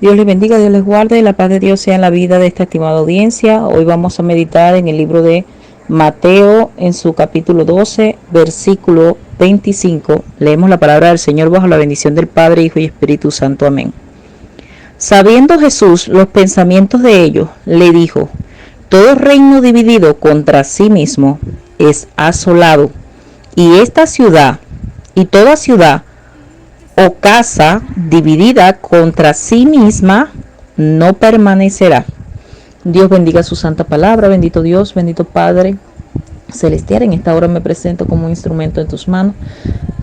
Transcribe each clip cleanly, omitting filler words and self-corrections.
Dios les bendiga, Dios les guarde, la paz de Dios sea en la vida de esta estimada audiencia. Hoy vamos a meditar en el libro de Mateo, en su capítulo 12, versículo 25. Leemos la palabra del Señor bajo la bendición del Padre, Hijo y Espíritu Santo. Amén. Sabiendo Jesús los pensamientos de ellos, le dijo: todo reino dividido contra sí mismo es asolado, y esta ciudad y toda ciudad o casa dividida contra sí misma no permanecerá. Dios bendiga su santa palabra. Bendito Dios, bendito Padre celestial, en esta hora me presento como un instrumento en tus manos.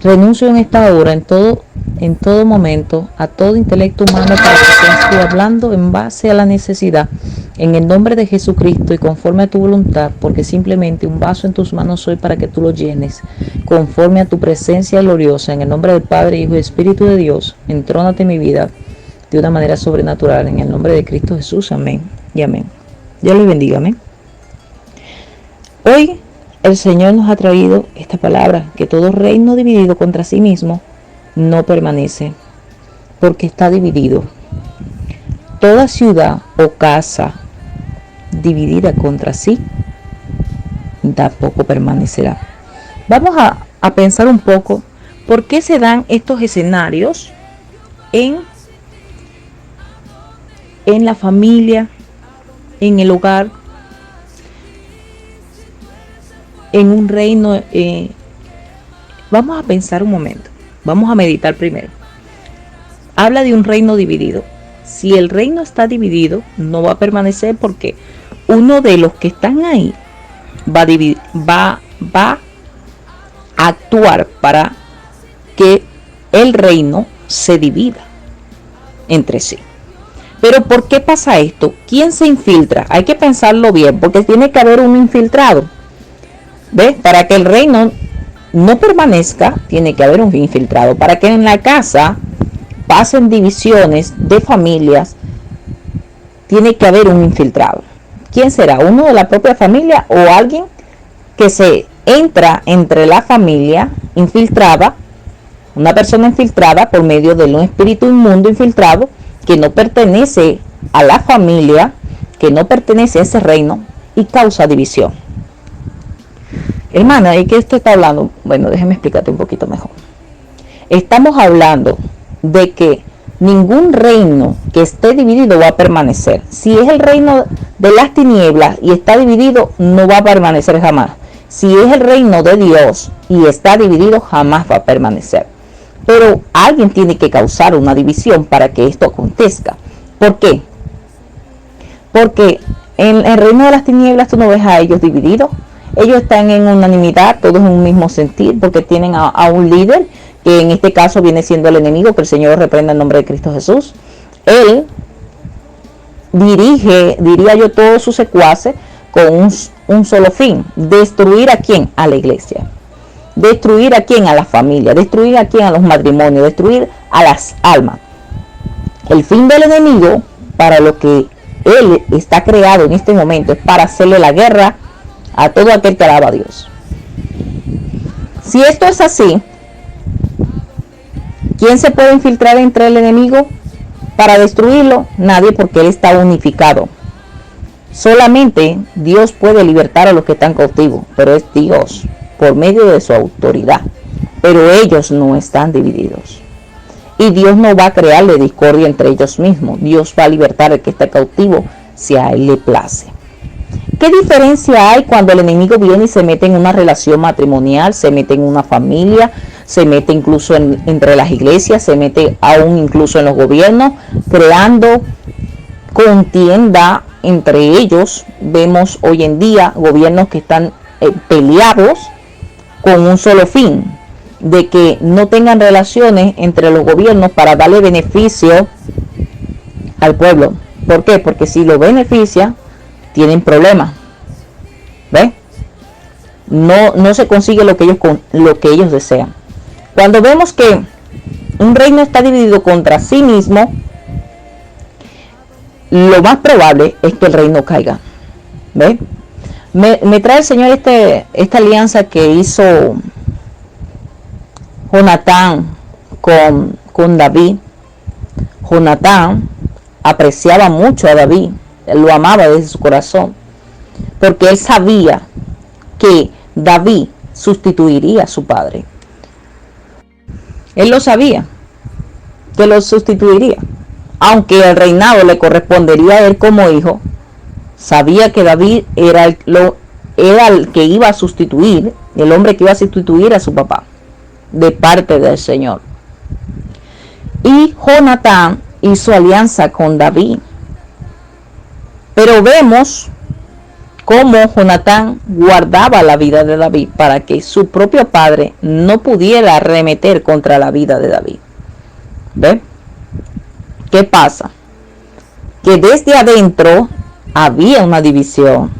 Renuncio en esta hora, en todo momento, a todo intelecto humano para que seas tú hablando en base a la necesidad, en el nombre de Jesucristo y conforme a tu voluntad, porque simplemente un vaso en tus manos soy para que tú lo llenes, conforme a tu presencia gloriosa, en el nombre del Padre, Hijo y Espíritu de Dios. Entrónate en mi vida de una manera sobrenatural, en el nombre de Cristo Jesús. Amén y amén. Dios les bendiga. Amén. Hoy el Señor nos ha traído esta palabra, que todo reino dividido contra sí mismo no permanece, porque está dividido. Toda ciudad o casa dividida contra sí tampoco permanecerá. Vamos a pensar un poco por qué se dan estos escenarios en la familia, en el hogar, en un reino. Vamos a pensar un momento, vamos a meditar primero. Habla de un reino dividido. Si el reino está dividido, no va a permanecer, porque uno de los que están ahí va a actuar para que el reino se divida entre sí. Pero ¿por qué pasa esto? ¿Quién se infiltra? Hay que pensarlo bien, porque tiene que haber un infiltrado. ¿Ves? Para que el reino no permanezca, tiene que haber un infiltrado. Para que en la casa pasen divisiones de familias, tiene que haber un infiltrado. ¿Quién será? ¿Uno de la propia familia o alguien que se entra entre la familia infiltrada? Una persona infiltrada por medio de un espíritu inmundo infiltrado que no pertenece a la familia, que no pertenece a ese reino y causa división. Hermana, ¿de qué usted está hablando? Bueno, déjeme explicarte un poquito mejor. Estamos hablando de que ningún reino que esté dividido va a permanecer. Si es el reino de las tinieblas y está dividido, no va a permanecer jamás. Si es el reino de Dios y está dividido, jamás va a permanecer. Pero alguien tiene que causar una división para que esto acontezca. ¿Por qué? Porque en el reino de las tinieblas tú no ves a ellos divididos. Ellos están en unanimidad, todos en un mismo sentir, porque tienen a un líder, que en este caso viene siendo el enemigo, que el Señor reprenda en nombre de Cristo Jesús. Él dirige, diría yo, todos sus secuaces con un solo fin: destruir a quién, a la iglesia, destruir a quién, a la familia, destruir a quién, a los matrimonios, destruir a las almas. El fin del enemigo, para lo que él está creado en este momento, es para hacerle la guerra a todo aquel que alaba a Dios. Si esto es así, ¿quién se puede infiltrar entre el enemigo para destruirlo? Nadie, porque él está unificado. Solamente Dios puede libertar a los que están cautivos, pero es Dios por medio de su autoridad. Pero ellos no están divididos. Y Dios no va a crearle discordia entre ellos mismos. Dios va a libertar al que está cautivo si a él le place. ¿Qué diferencia hay cuando el enemigo viene y se mete en una relación matrimonial, se mete en una familia, se mete incluso entre las iglesias, se mete aún incluso en los gobiernos, creando contienda entre ellos? Vemos hoy en día gobiernos que están peleados con un solo fin, de que no tengan relaciones entre los gobiernos para darle beneficio al pueblo. ¿Por qué? Porque si lo beneficia, tienen problemas. ¿Ves? No se consigue lo que ellos desean. Cuando vemos que un reino está dividido contra sí mismo, lo más probable es que el reino caiga. ¿Ves? Me trae el Señor esta alianza que hizo Jonatán con David. Jonatán apreciaba mucho a David, él lo amaba desde su corazón, porque él sabía que David sustituiría a su padre. Él lo sabía, que lo sustituiría. Aunque el reinado le correspondería a él como hijo, sabía que David era el que iba a sustituir, el hombre que iba a sustituir a su papá, de parte del Señor. Y Jonatán hizo alianza con David. Pero vemos cómo Jonatán guardaba la vida de David para que su propio padre no pudiera arremeter contra la vida de David. ¿Ve? ¿Qué pasa? Que desde adentro había una división.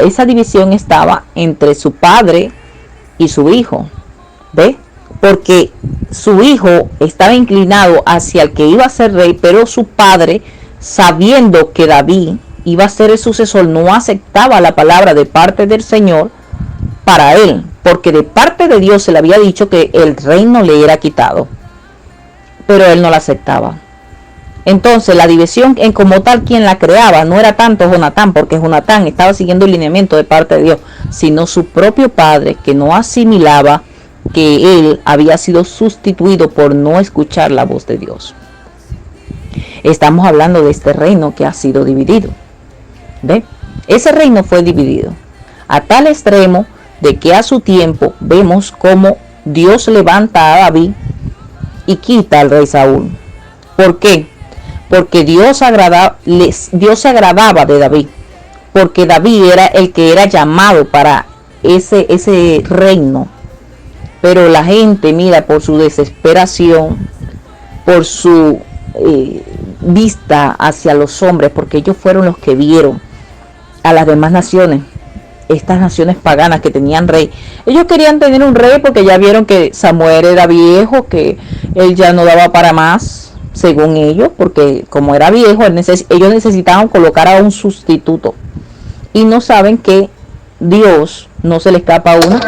Esa división estaba entre su padre y su hijo. ¿Ve? Porque su hijo estaba inclinado hacia el que iba a ser rey, pero su padre, sabiendo que David iba a ser el sucesor, no aceptaba la palabra de parte del Señor para él, porque de parte de Dios se le había dicho que el reino le era quitado, pero él no la aceptaba. Entonces la división en como tal quien la creaba no era tanto Jonatán, porque Jonatán estaba siguiendo el lineamiento de parte de Dios, sino su propio padre, que no asimilaba que él había sido sustituido por no escuchar la voz de Dios. Estamos hablando de este reino que ha sido dividido. ¿Ve? Ese reino fue dividido a tal extremo de que a su tiempo vemos cómo Dios levanta a David y quita al rey Saúl. ¿Por qué? Porque Dios se agradaba de David, porque David era el que era llamado para ese reino. Pero la gente, mira, por su desesperación, por su vista hacia los hombres, porque ellos fueron los que vieron a las demás naciones, estas naciones paganas que tenían rey. Ellos querían tener un rey porque ya vieron que Samuel era viejo, que él ya no daba para más, según ellos, porque como era viejo, ellos necesitaban colocar a un sustituto. Y no saben que Dios no se le escapa a uno.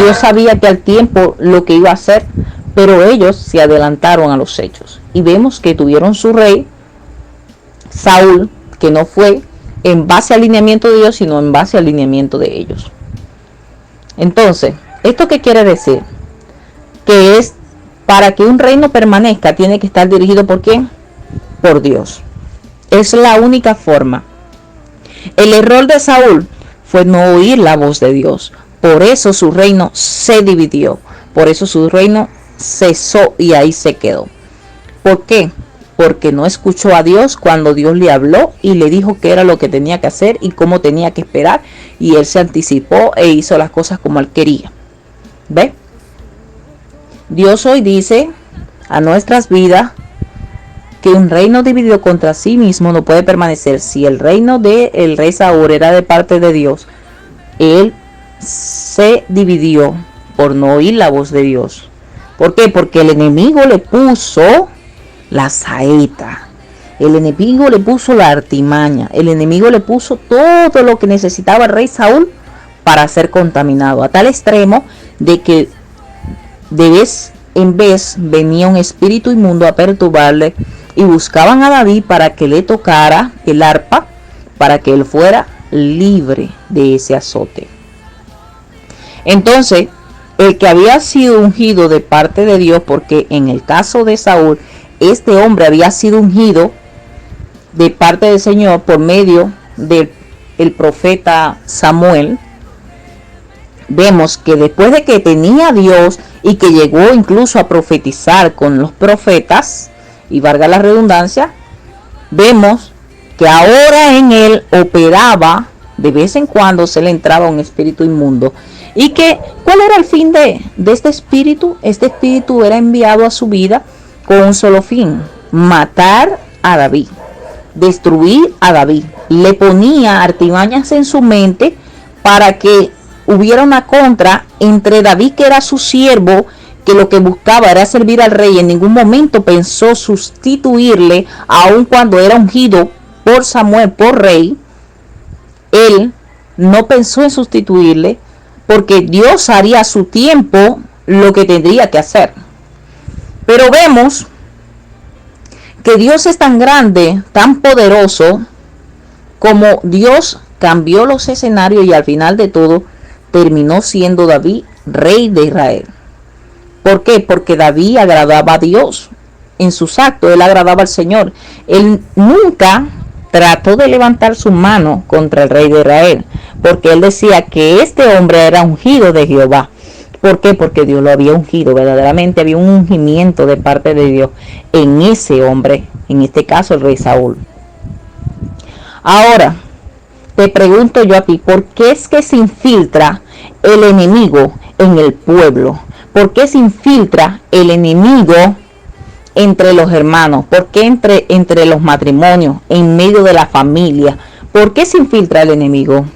Dios sabía que al tiempo lo que iba a hacer, pero ellos se adelantaron a los hechos. Y vemos que tuvieron su rey, Saúl, que no fue en base al lineamiento de Dios, sino en base al lineamiento de ellos. Entonces, ¿esto qué quiere decir? Que es para que un reino permanezca, tiene que estar dirigido ¿por quién? Por Dios. Es la única forma. El error de Saúl fue no oír la voz de Dios. Por eso su reino se dividió. Por eso su reino cesó y ahí se quedó. ¿Por qué? Porque no escuchó a Dios cuando Dios le habló y le dijo qué era lo que tenía que hacer y cómo tenía que esperar. Y él se anticipó e hizo las cosas como él quería. ¿Ve? Dios hoy dice a nuestras vidas que un reino dividido contra sí mismo no puede permanecer. Si el reino del rey Saúl era de parte de Dios, él se dividió por no oír la voz de Dios. ¿Por qué? Porque el enemigo le puso la saeta, el enemigo le puso la artimaña, el enemigo le puso todo lo que necesitaba el rey Saúl para ser contaminado, a tal extremo de que de vez en vez venía un espíritu inmundo a perturbarle y buscaban a David para que le tocara el arpa, para que él fuera libre de ese azote. Entonces, el que había sido ungido de parte de Dios, porque en el caso de Saúl, este hombre había sido ungido de parte del Señor por medio del profeta Samuel, vemos que después de que tenía a Dios y que llegó incluso a profetizar con los profetas, y valga la redundancia, vemos que ahora en él operaba, de vez en cuando se le entraba un espíritu inmundo. Y que, ¿cuál era el fin de este espíritu? Este espíritu era enviado a su vida con un solo fin: matar a David, destruir a David. Le ponía artimañas en su mente para que hubiera una contra entre David, que era su siervo, que lo que buscaba era servir al rey. En ningún momento pensó sustituirle, aun cuando era ungido por Samuel por rey. Él no pensó en sustituirle, porque Dios haría a su tiempo lo que tendría que hacer. Pero vemos que Dios es tan grande, tan poderoso, como Dios cambió los escenarios y al final de todo terminó siendo David rey de Israel. ¿Por qué? Porque David agradaba a Dios. En sus actos él agradaba al Señor. Él nunca trató de levantar su mano contra el rey de Israel, porque él decía que este hombre era ungido de Jehová. ¿Por qué? Porque Dios lo había ungido, verdaderamente había un ungimiento de parte de Dios en ese hombre, en este caso el rey Saúl. Ahora, te pregunto yo a ti, ¿por qué es que se infiltra el enemigo en el pueblo? ¿Por qué se infiltra el enemigo entre los hermanos? ¿Por qué entre los matrimonios, en medio de la familia? ¿Por qué se infiltra el enemigo?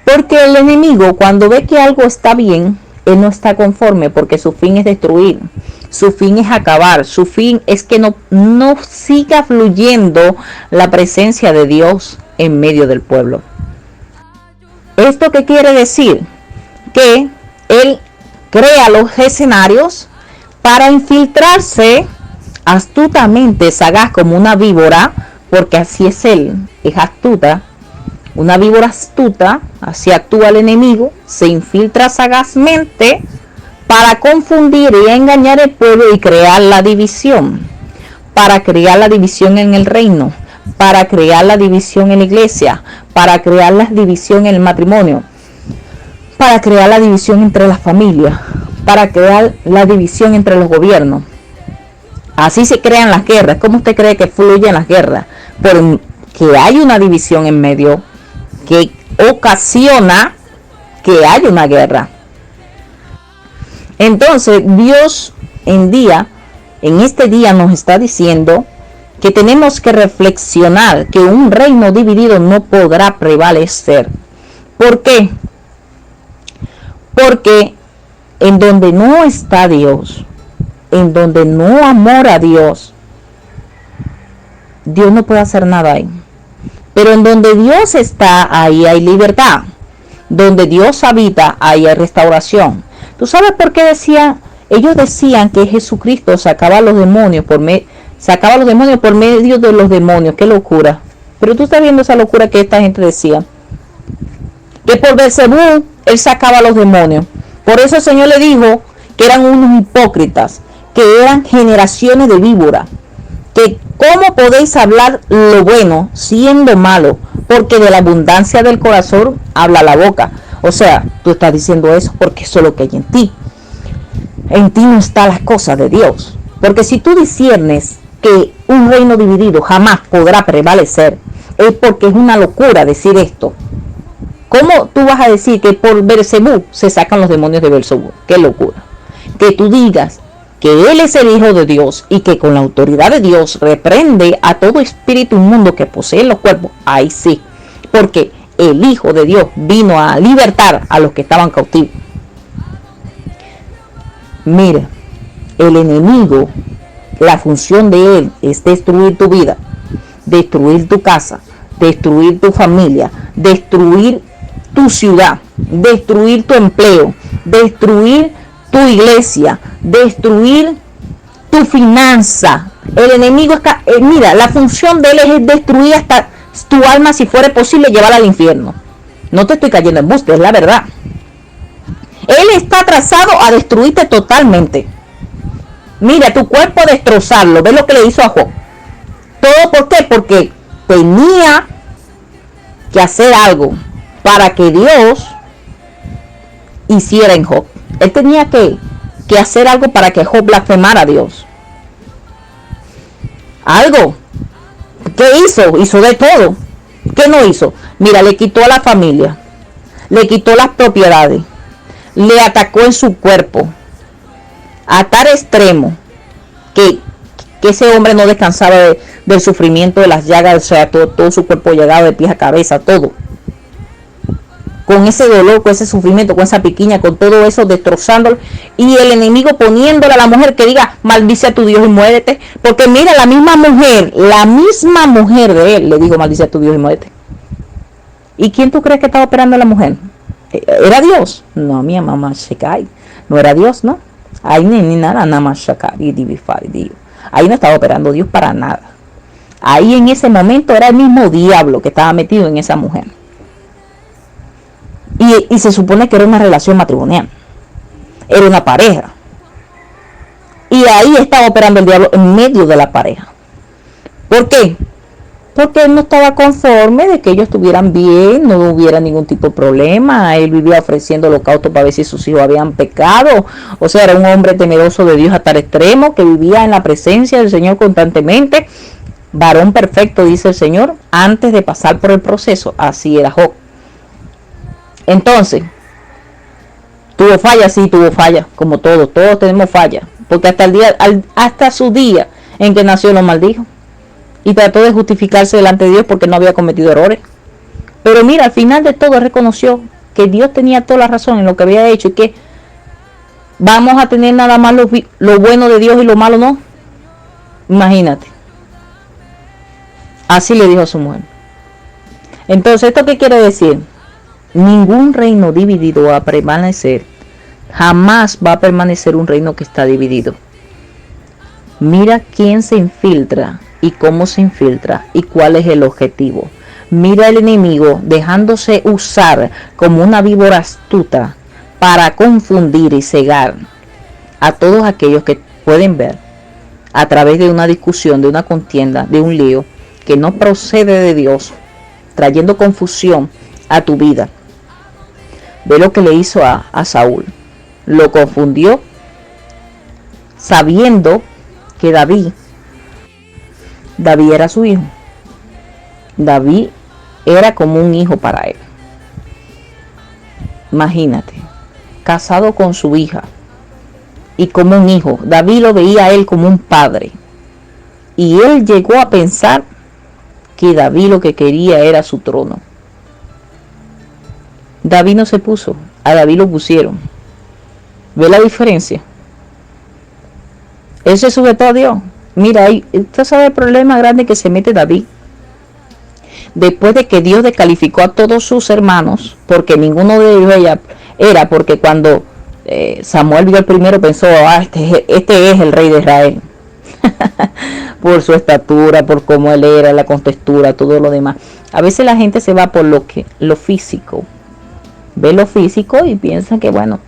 Porque el enemigo, cuando ve que algo está bien, él no está conforme, porque su fin es destruir, su fin es acabar, su fin es que no siga fluyendo la presencia de Dios en medio del pueblo. ¿Esto qué quiere decir? Que él crea los escenarios para infiltrarse astutamente, sagaz como una víbora, porque así es él, es astuta. Una víbora astuta, así actúa el enemigo, se infiltra sagazmente para confundir y engañar al pueblo y crear la división, para crear la división en el reino, para crear la división en la iglesia, para crear la división en el matrimonio, para crear la división entre las familias, para crear la división entre los gobiernos. Así se crean las guerras. ¿Cómo usted cree que fluyen las guerras? Porque hay una división en medio que ocasiona que haya una guerra. Entonces Dios en este día nos está diciendo que tenemos que reflexionar que un reino dividido no podrá prevalecer. ¿Por qué? Porque en donde no está Dios, en donde no amor a Dios, Dios no puede hacer nada ahí. Pero en donde Dios está, ahí hay libertad. Donde Dios habita, ahí hay restauración. ¿Tú sabes por qué ellos decían que Jesucristo sacaba a los demonios por medio de los demonios? ¡Qué locura! Pero tú estás viendo esa locura que esta gente decía. Que por Beelzebú él sacaba a los demonios. Por eso el Señor le dijo que eran unos hipócritas, que eran generaciones de víboras. Que cómo podéis hablar lo bueno siendo malo, porque de la abundancia del corazón habla la boca. O sea, tú estás diciendo eso porque eso es lo que hay en ti. En ti no está las cosas de Dios. Porque si tú disiernes que un reino dividido jamás podrá prevalecer, es porque es una locura decir esto. ¿Cómo tú vas a decir que por Beelzebú se sacan los demonios de Beelzebú? ¡Qué locura! Que tú digas que Él es el Hijo de Dios y que con la autoridad de Dios reprende a todo espíritu inmundo que posee los cuerpos. Ahí sí, porque el Hijo de Dios vino a libertar a los que estaban cautivos. Mira, el enemigo, la función de él es destruir tu vida, destruir tu casa, destruir tu familia, destruir tu ciudad, destruir tu empleo, destruir tu iglesia, destruir tu finanza. El enemigo está, mira, la función de él es destruir hasta tu alma, si fuera posible, llevarla al infierno. No te estoy cayendo en buste, es la verdad. Él está trazado a destruirte totalmente. Mira, tu cuerpo a destrozarlo. ¿Ves lo que le hizo a Job? ¿Todo por qué? Porque tenía que hacer algo para que Dios hiciera en Job. Él tenía que hacer algo para que Job blasfemara a Dios. Algo. ¿Qué hizo? Hizo de todo. ¿Qué no hizo? Mira, le quitó a la familia, le quitó las propiedades, le atacó en su cuerpo a tal extremo que ese hombre no descansaba del sufrimiento, de las llagas, o sea, todo su cuerpo llegado de pies a cabeza, todo. Con ese dolor, con ese sufrimiento, con esa piquiña, con todo eso destrozándolo, y el enemigo poniéndole a la mujer que diga, maldice a tu Dios y muérete, porque mira, la misma mujer de él le dijo, maldice a tu Dios y muérete. ¿Y quién tú crees que estaba operando a la mujer? ¿Era Dios? No, mi mamá se cae. No era Dios, ¿no? Ay, ni nada, nada más sacar y divisar, Dios. Ahí no estaba operando Dios para nada. Ahí en ese momento era el mismo diablo que estaba metido en esa mujer. Y se supone que era una relación matrimonial. Era una pareja. Y ahí estaba operando el diablo en medio de la pareja. ¿Por qué? Porque él no estaba conforme de que ellos estuvieran bien, no hubiera ningún tipo de problema. Él vivía ofreciendo holocausto para ver si sus hijos habían pecado. O sea, era un hombre temeroso de Dios hasta el extremo, que vivía en la presencia del Señor constantemente. Varón perfecto, dice el Señor, antes de pasar por el proceso. Así era Job. Entonces, tuvo falla, sí, tuvo falla, como todos tenemos falla. Porque hasta su día en que nació lo maldijo. Y trató de justificarse delante de Dios porque no había cometido errores. Pero mira, al final de todo reconoció que Dios tenía toda la razón en lo que había hecho y que vamos a tener nada más lo bueno de Dios y lo malo no. Imagínate. Así le dijo a su mujer. Entonces, ¿esto qué quiere decir? Ningún reino dividido va a permanecer. Jamás va a permanecer un reino que está dividido. Mira quién se infiltra y cómo se infiltra y cuál es el objetivo. Mira el enemigo dejándose usar como una víbora astuta para confundir y cegar a todos aquellos que pueden ver a través de una discusión, de una contienda, de un lío que no procede de Dios, trayendo confusión a tu vida. Ve lo que le hizo a Saúl. Lo confundió sabiendo que David era su hijo. David era como un hijo para él. Imagínate, casado con su hija y como un hijo. David lo veía a él como un padre. Y él llegó a pensar que David lo que quería era su trono. David no se puso, a David lo pusieron. ¿Ve la diferencia? Él se sujetó a Dios. Mira, usted sabe el problema grande que se mete David. Después de que Dios descalificó a todos sus hermanos, porque ninguno de ellos era, porque cuando Samuel vio el primero pensó, este es el rey de Israel. Por su estatura, por cómo él era, la contextura, todo lo demás. A veces la gente se va por lo físico. Ve lo físico y piensa que bueno,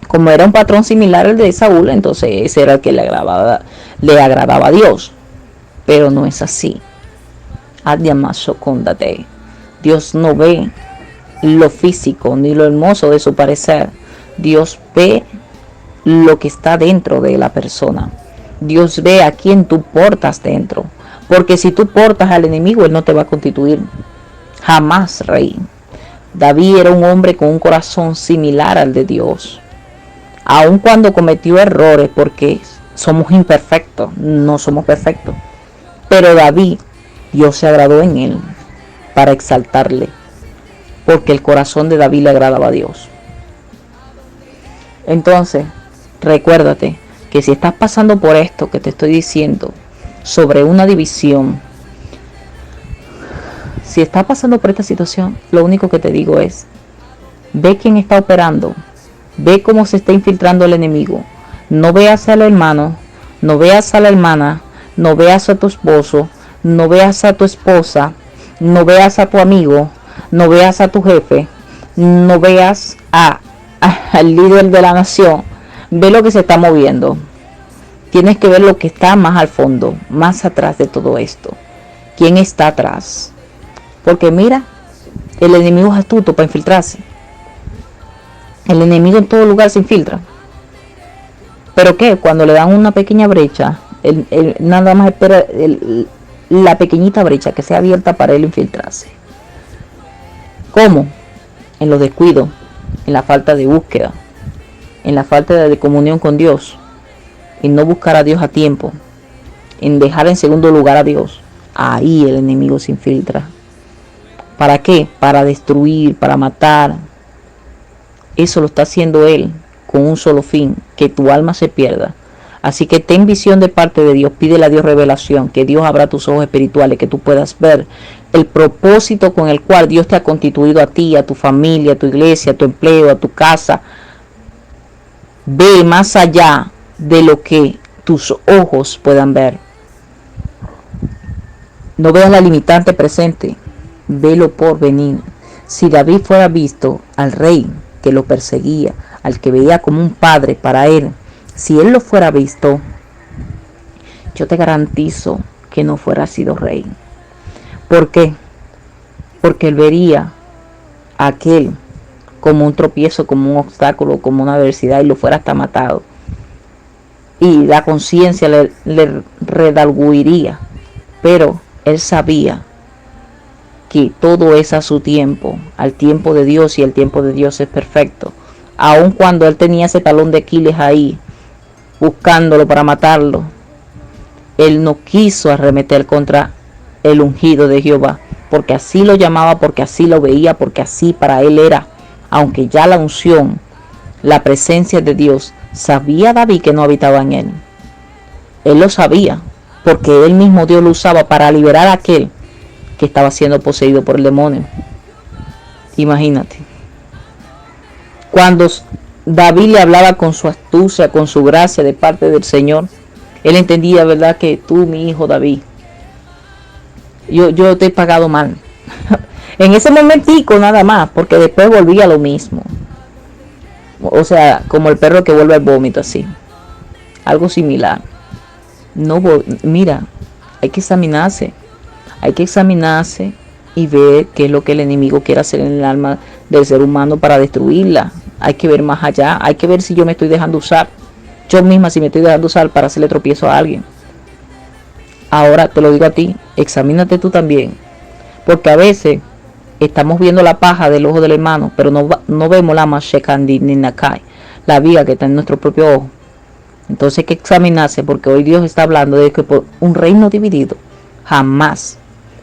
como era un patrón similar al de Saúl, entonces ese era el que le agradaba a Dios. Pero no es así. Dios no ve lo físico ni lo hermoso de su parecer. Dios ve lo que está dentro de la persona. Dios ve a quien tú portas dentro. Porque si tú portas al enemigo, él no te va a constituir jamás rey. David era un hombre con un corazón similar al de Dios. Aun cuando cometió errores, porque somos imperfectos, no somos perfectos. Pero David, Dios se agradó en él para exaltarle, porque el corazón de David le agradaba a Dios. Entonces, recuérdate que si estás pasando por esto que te estoy diciendo, sobre una división, si estás pasando por esta situación, lo único que te digo es, ve quién está operando, ve cómo se está infiltrando el enemigo. No veas al hermano, no veas a la hermana, no veas a tu esposo, no veas a tu esposa, no veas a tu amigo, no veas a tu jefe, no veas al líder de la nación. Ve lo que se está moviendo. Tienes que ver lo que está más al fondo, más atrás de todo esto. ¿Quién está atrás? Porque mira, el enemigo es astuto para infiltrarse. El enemigo en todo lugar se infiltra. ¿Pero qué? Cuando le dan una pequeña brecha, él nada más espera la pequeñita brecha que sea abierta para él infiltrarse. ¿Cómo? En los descuidos, en la falta de búsqueda, en la falta de comunión con Dios, en no buscar a Dios a tiempo, en dejar en segundo lugar a Dios. Ahí el enemigo se infiltra. ¿Para qué? Para destruir, para matar. Eso lo está haciendo él con un solo fin, que tu alma se pierda. Así que ten visión de parte de Dios, pídele a Dios revelación, que Dios abra tus ojos espirituales, que tú puedas ver el propósito con el cual Dios te ha constituido a ti, a tu familia, a tu iglesia, a tu empleo, a tu casa. Ve más allá de lo que tus ojos puedan ver. No veas la limitante presente, velo por venir. Si David fuera visto al rey que lo perseguía, al que veía como un padre para él, si él lo fuera visto, yo te garantizo que no fuera sido rey. ¿Por qué? Porque él vería a aquel como un tropiezo, como un obstáculo, como una adversidad, y lo fuera hasta matado. Y la conciencia le redarguiría. Pero él sabía que todo es a su tiempo, al tiempo de Dios, y el tiempo de Dios es perfecto. Aun cuando él tenía ese talón de Aquiles ahí, buscándolo para matarlo, él no quiso arremeter contra el ungido de Jehová, porque así lo llamaba, porque así lo veía, porque así para él era. Aunque ya la unción, la presencia de Dios, sabía David que no habitaba en él. Él lo sabía, porque él mismo Dios lo usaba para liberar a aquel que estaba siendo poseído por el demonio. Imagínate. Cuando David le hablaba con su astucia, con su gracia de parte del Señor, él entendía, ¿verdad?, que tú, mi hijo David, yo te he pagado mal. En ese momentico nada más, porque después volvía lo mismo. O sea, como el perro que vuelve al vómito, así. Algo similar. No, mira, hay que examinarse. Hay que examinarse y ver qué es lo que el enemigo quiere hacer en el alma del ser humano para destruirla. Hay que ver más allá. Hay que ver si yo me estoy dejando usar. Yo misma si me estoy dejando usar para hacerle tropiezo a alguien. Ahora te lo digo a ti, examínate tú también. Porque a veces estamos viendo la paja del ojo del hermano, pero no vemos la mashekandi ni nakai, la viga que está en nuestro propio ojo. Entonces hay que examinarse, porque hoy Dios está hablando de que por un reino dividido jamás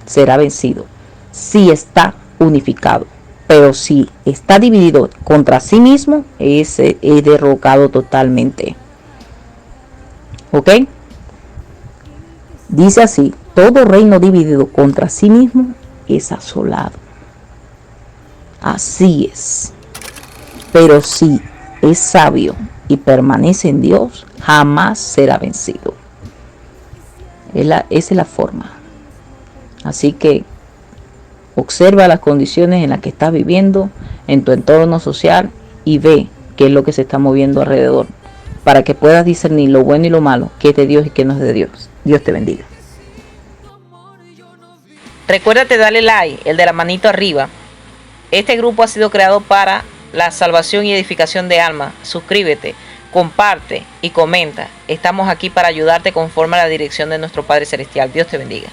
será vencido. Si está unificado, pero si está dividido contra sí mismo, ese es derrocado totalmente. ¿Ok? Dice así: todo reino dividido contra sí mismo es asolado. Así es. Pero si es sabio y permanece en Dios, jamás será vencido. Esa es la forma. Así que observa las condiciones en las que estás viviendo, en tu entorno social, y ve qué es lo que se está moviendo alrededor, para que puedas discernir lo bueno y lo malo, qué es de Dios y qué no es de Dios. Dios te bendiga. Recuérdate darle like, el de la manito arriba. Este grupo ha sido creado para la salvación y edificación de almas. Suscríbete, comparte y comenta. Estamos aquí para ayudarte conforme a la dirección de nuestro Padre Celestial. Dios te bendiga.